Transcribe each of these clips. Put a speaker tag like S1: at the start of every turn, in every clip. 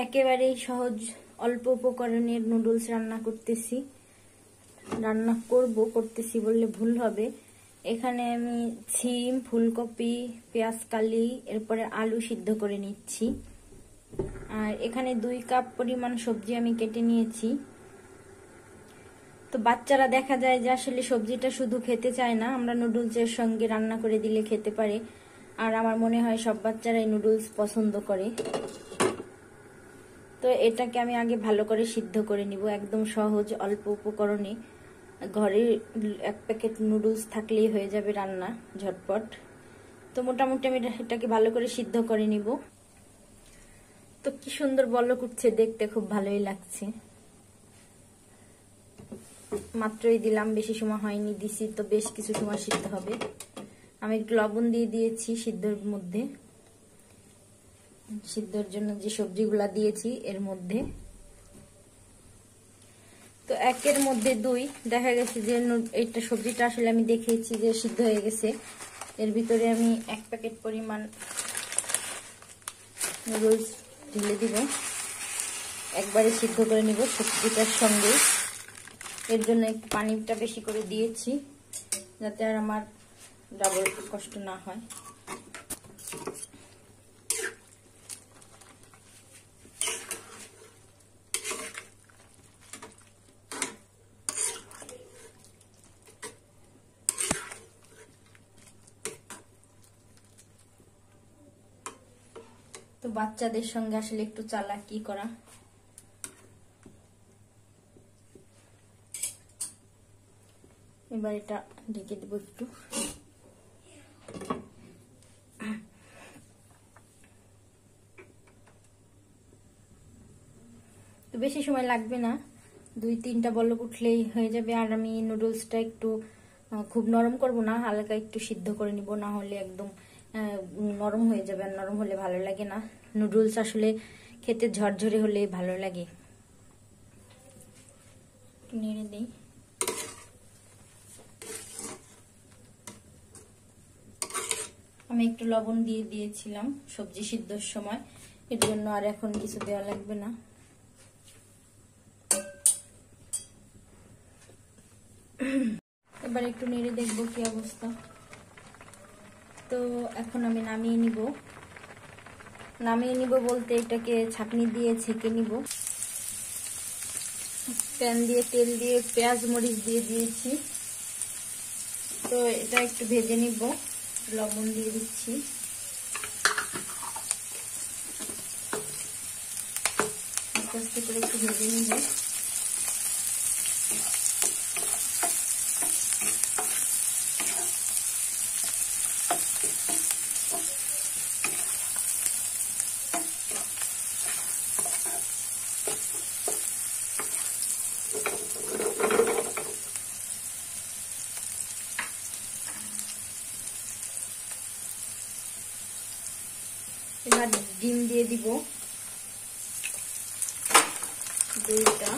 S1: একেবারেই সহজ অল্প উপকরণের নুডলস রান্না করতেছি বললে ভুল হবে। এখানে আমি সিম, ফুলকপি, পেঁয়াজকালি, এরপরে আলু সিদ্ধ করে নিচ্ছি। আর এখানে 2 কাপ পরিমাণ সবজি আমি কেটে নিয়েছি। তো বাচ্চারা দেখা যায় যে আসলে সবজিটা শুধু খেতে চায় না, আমরা নুডলসের সঙ্গে রান্না করে দিলে খেতে পারে। আর আমার মনে হয় সব বাচ্চারাই নুডলস পছন্দ করে। তো এটাকে আমি আগে ভালো করে সিদ্ধ করে নিব, একদম সহজ অল্প উপকরণে। ঘরে 1 প্যাকেট নুডলস থাকলেই হয়ে যাবে রান্না ঝটপট। তো মোটামুটি আমি এটাকে ভালো করে সিদ্ধ করে নিব। তো কি সুন্দর বলক উঠছে, দেখতে খুব ভালোই লাগছে। মাত্রই দিলাম, বেশি সময় হয়নি, দিছি তো বেশ কিছু সময় সিদ্ধ হবে। আমি একটু লবণ দিয়ে দিয়েছি সিদ্ধর মধ্যে, সিদ্ধর জন্য যে সবজিগুলা দিয়েছি এর মধ্যে। তো 1-এর মধ্যে 2 দেখা গেছে যে এটা সবজিটা আসলে আমি দেখেছি যে সিদ্ধ হয়ে গেছে। এর ভিতরে আমি 1 প্যাকেট পরিমাণ নুডলস ঢেলে দিব, একবারে সিদ্ধ করে নিব সবজিটার সঙ্গে। এর জন্য একটু পানিটা বেশি করে দিয়েছি, যাতে আর আমার ডাবল কষ্ট না হয়। তো বাচ্চাদের সঙ্গে আসলে একটু চালাকি করা। এবার এটা ঢেকে দেব একটু। তো বেশি সময় লাগবে না, 2-3টা বলক উঠলেই হয়ে যাবে। আর আমি নুডলসটা একটু খুব নরম করব না, হালকা একটু সিদ্ধ করে নিব, না হলে একদম নরম হয়ে যাবে। আর নরম হলে ভালো লাগে না, নুডলস আসলে খেতে ঝরঝরে হলে ভালো লাগে। একটু নেড়ে দিই। আমি একটু লবণ দিয়ে দিয়েছিলাম সবজি সিদ্ধর সময়, এর জন্য আর এখন কিছু দেওয়া লাগবে না। এবার একটু নেড়ে দেখবো কি অবস্থা। তো এখন আমি নামিয়ে নিব বলতে এটাকে ছাঁকনি দিয়ে ছেঁকে নিব। প্যান দিয়ে তেল দিয়ে পেঁয়াজ মরিচ দিয়ে দিয়েছি। তো এটা একটু ভেজে নিব, লবণ দিয়ে দিচ্ছি। আস্তে আস্তে করে একটু ভেজে নিব। এবার ডিম দিয়ে দিব 2টা।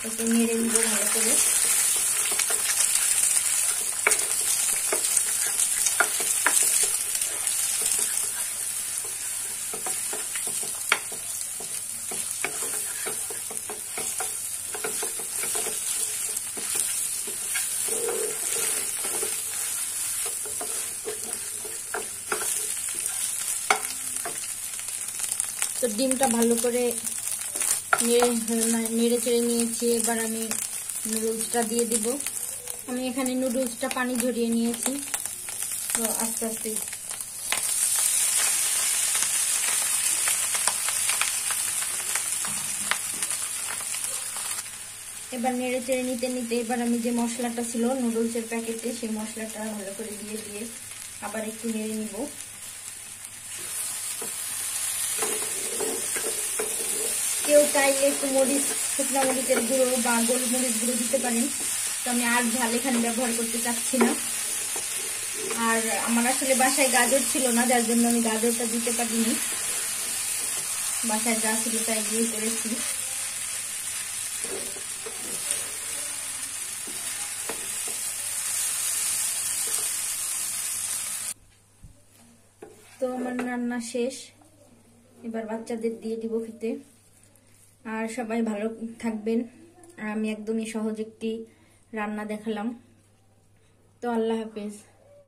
S1: এতে নেড়ে নিব ভালো করে। তো ডিমটা ভালো করে নেড়ে চেড়ে নিয়েছি। এবার আমি নুডলসটা দিয়ে দিব। আমি এখানে নুডলসটা পানি ঝরিয়ে নিয়েছি। তো আস্তে আস্তে এবার নেড়ে চেড়ে নিতে এবার আমি যে মশলাটা ছিল নুডলসের প্যাকেটে, সেই মশলাটা ভালো করে দিয়ে আবার একটু নেড়ে নিব। কেউ চাইলে একটু শুকনো মরিচের গুঁড়ো বা গোলমরিচ গুঁড়ো দিতে পারেন। তো আমি আর ঝাল এখানে ব্যবহার করতে চাচ্ছি না। আর আমার আসলে বাসায় গাজর ছিল না, যার জন্য আমি গাজরটা দিতে পারিনি। বাসায় যা ছিল তাই দিয়ে করেছি। তো তো আমার রান্না শেষ, এবার বাচ্চাদের দিয়ে দিব খেতে। আর সবাই ভালো থাকবেন। আর আমি একদমই সহজ একটি রান্না দেখালাম। তো আল্লাহ হাফেজ।